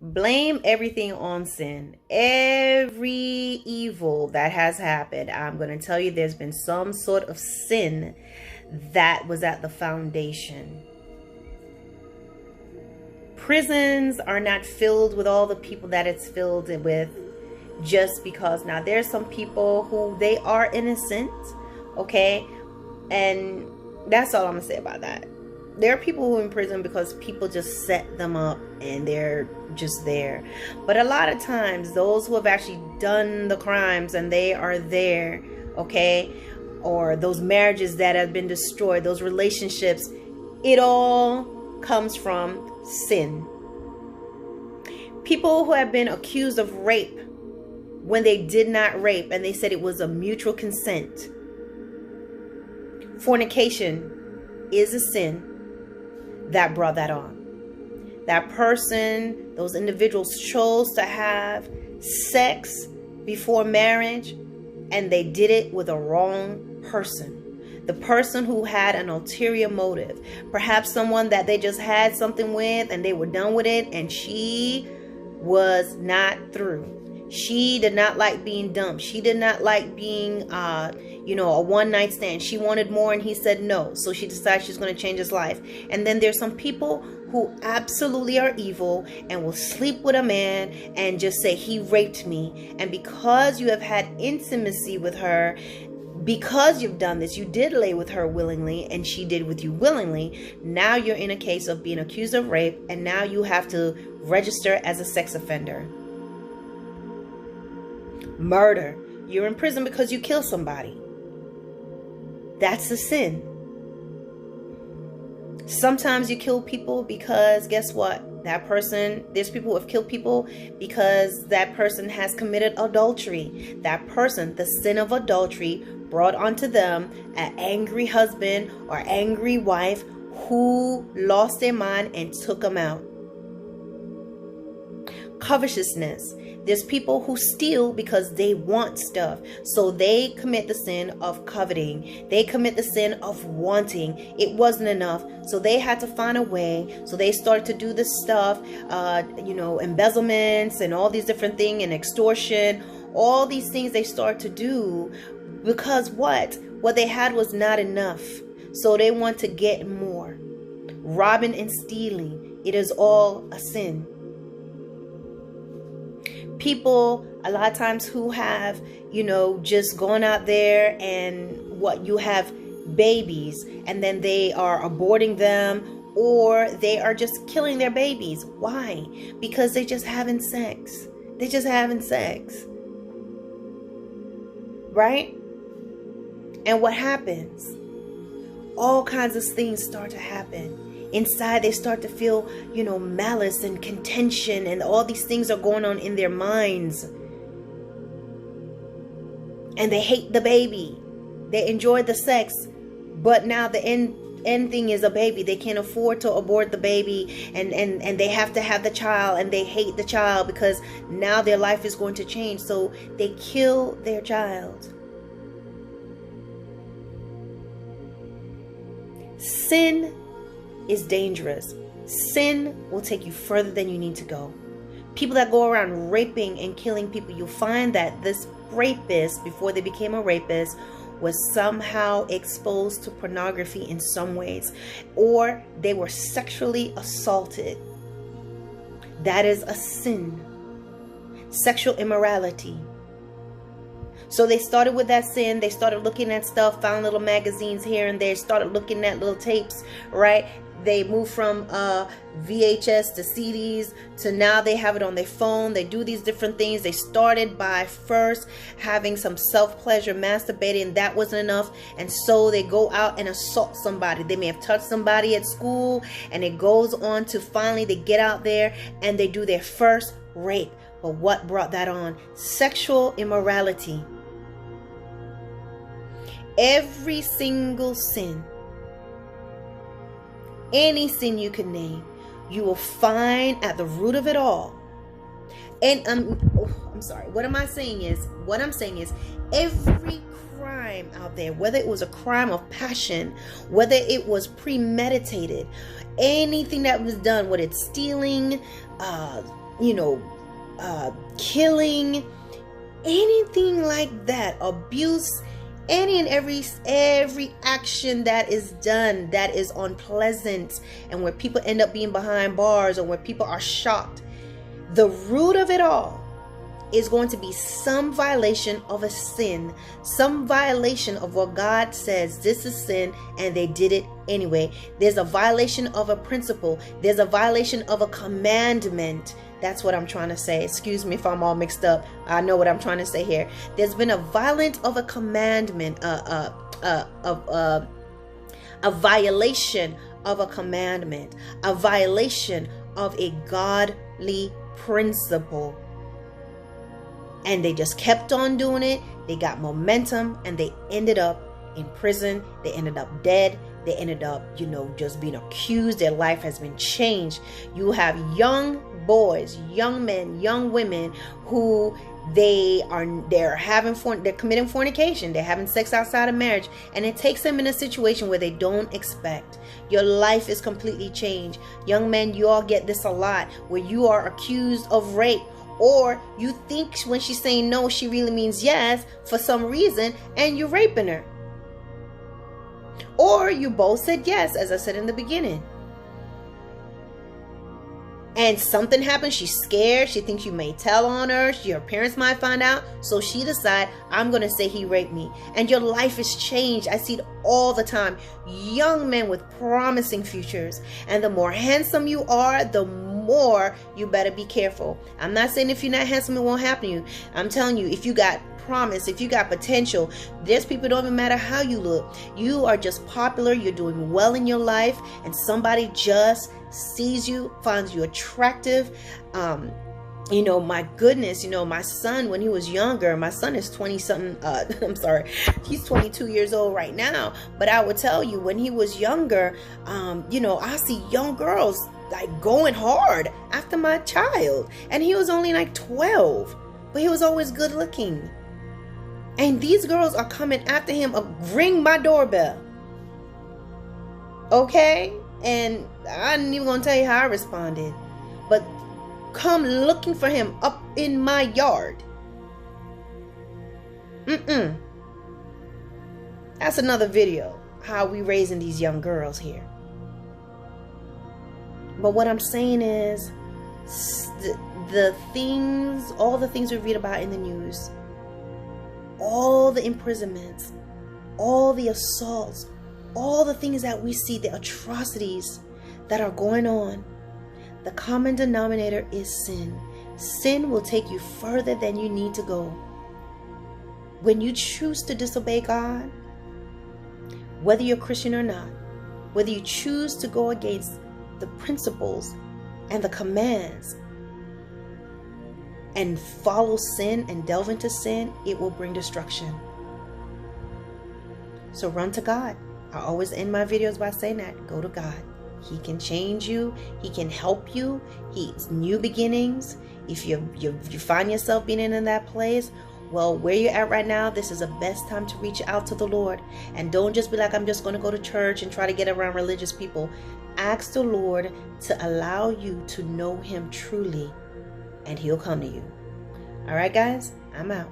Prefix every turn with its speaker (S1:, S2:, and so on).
S1: Blame everything on sin. Every evil that has happened, I'm going to tell you there's been some sort of sin that was at the foundation. Prisons are not filled with all the people that it's filled with just because. Now, there's some people who they are innocent, okay? And that's all I'm going to say about that. There are people who are in prison because people just set them up and they're just there. But a lot of times, those who have actually done the crimes and they are there, okay, or those marriages that have been destroyed, those relationships, it all comes from sin. People who have been accused of rape when they did not rape and they said it was a mutual consent. Fornication is a sin that brought that on. That person, those individuals chose to have sex before marriage and they did it with a wrong person. The person who had an ulterior motive. Perhaps someone that they just had something with and they were done with it and she was not through. She did not like being dumped. She did not like being, a one-night stand. She wanted more and he said no. So she decided she's going to change his life. And then there's some people who absolutely are evil and will sleep with a man and just say he raped me. And because you have had intimacy with her, because you've done this, you did lay with her willingly and she did with you willingly. Now you're in a case of being accused of rape and now you have to register as a sex offender. Murder. You're in prison because you killed somebody. That's a sin. Sometimes you kill people because guess what? That person, there's people who have killed people because that person has committed adultery. That person, the sin of adultery, brought onto them an angry husband or angry wife who lost their mind and took them out. Covetousness. There's people who steal because they want stuff. So they commit the sin of coveting. They commit the sin of wanting. It wasn't enough. So they had to find a way. So they started to do this stuff, embezzlements and all these different things and extortion. All these things they start to do because what? What they had was not enough. So they want to get more. Robbing and stealing. It is all a sin. People a lot of times who have, just gone out there and you have babies and then they are aborting them or they are just killing their babies. Why? Because they're just having sex. They're just having sex. Right? And what happens? All kinds of things start to happen. Inside they start to feel, malice and contention and all these things are going on in their minds. And they hate the baby. They enjoy the sex. But now the end thing is a baby. They can't afford to abort the baby and they have to have the child and they hate the child because now their life is going to change. So they kill their child. Sin is dangerous. Sin will take you further than you need to go. People that go around raping and killing people, you'll find that this rapist, before they became a rapist, was somehow exposed to pornography in some ways, or they were sexually assaulted. That is a sin. Sexual immorality. So they started with that sin. They started looking at stuff, found little magazines here and there, started looking at little tapes, right? They moved from VHS to CDs to now they have it on their phone. They do these different things. They started by first having some self-pleasure, masturbating. That wasn't enough. And so they go out and assault somebody. They may have touched somebody at school and it goes on to finally they get out there and they do their first rape. But what brought that on? Sexual immorality. Every single sin, any sin you can name, you will find at the root of it all. And I'm sorry. What I'm saying is every crime out there, whether it was a crime of passion, whether it was premeditated, anything that was done, whether it's stealing, killing, anything like that, abuse, any and every action that is done that is unpleasant, and where people end up being behind bars, or where people are shocked, the root of it all is going to be some violation of a sin, some violation of what God says this is sin, and they did it anyway. There's a violation of a principle. There's a violation of a commandment. That's what I'm trying to say. Excuse me if I'm all mixed up. I know what I'm trying to say here. There's been a violation of a commandment, a violation of a commandment, a violation of a godly principle. And they just kept on doing it. They got momentum, and they ended up in prison. They ended up dead. They ended up, just being accused. Their life has been changed. You have young boys, young men, young women who they're committing fornication. They're having sex outside of marriage, and it takes them in a situation where they don't expect. Your life is completely changed. Young men, you all get this a lot, where you are accused of rape. Or you think when she's saying no, she really means yes for some reason, and you're raping her. Or you both said yes, as I said in the beginning. And something happens, she's scared, she thinks you may tell on her, your parents might find out, so she decides, I'm going to say he raped me. And your life is changed. I see it all the time. Young men with promising futures. And the more handsome you are, the more you better be careful. I'm not saying if you're not handsome, it won't happen to you. I'm telling you, if you got promise, if you got potential, there's people, don't even matter how you look. You are just popular, you're doing well in your life, and somebody just sees you, finds you attractive. My goodness, my son, when he was younger, my son is 20 something, I'm sorry, he's 22 years old right now. But I would tell you, when he was younger, I see young girls like going hard after my child, and he was only like 12, but he was always good looking. And these girls are coming after him, ring my doorbell. Okay? And I ain't even gonna tell you how I responded, but come looking for him up in my yard. That's another video, how we raising these young girls here. But what I'm saying is, all the things we read about in the news, all the imprisonments, all the assaults, all the things that we see, the atrocities that are going on, the common denominator is sin. Sin will take you further than you need to go. When you choose to disobey God, whether you're Christian or not, whether you choose to go against the principles and the commands and follow sin and delve into sin, it will bring destruction. So run to God. I always end my videos by saying that. Go to God. He can change you. He can help you. He's new beginnings. If you find yourself being in that place, well, where you're at right now, this is the best time to reach out to the Lord. And don't just be like, I'm just going to go to church and try to get around religious people. Ask the Lord to allow you to know Him truly, and He'll come to you. All right, guys, I'm out.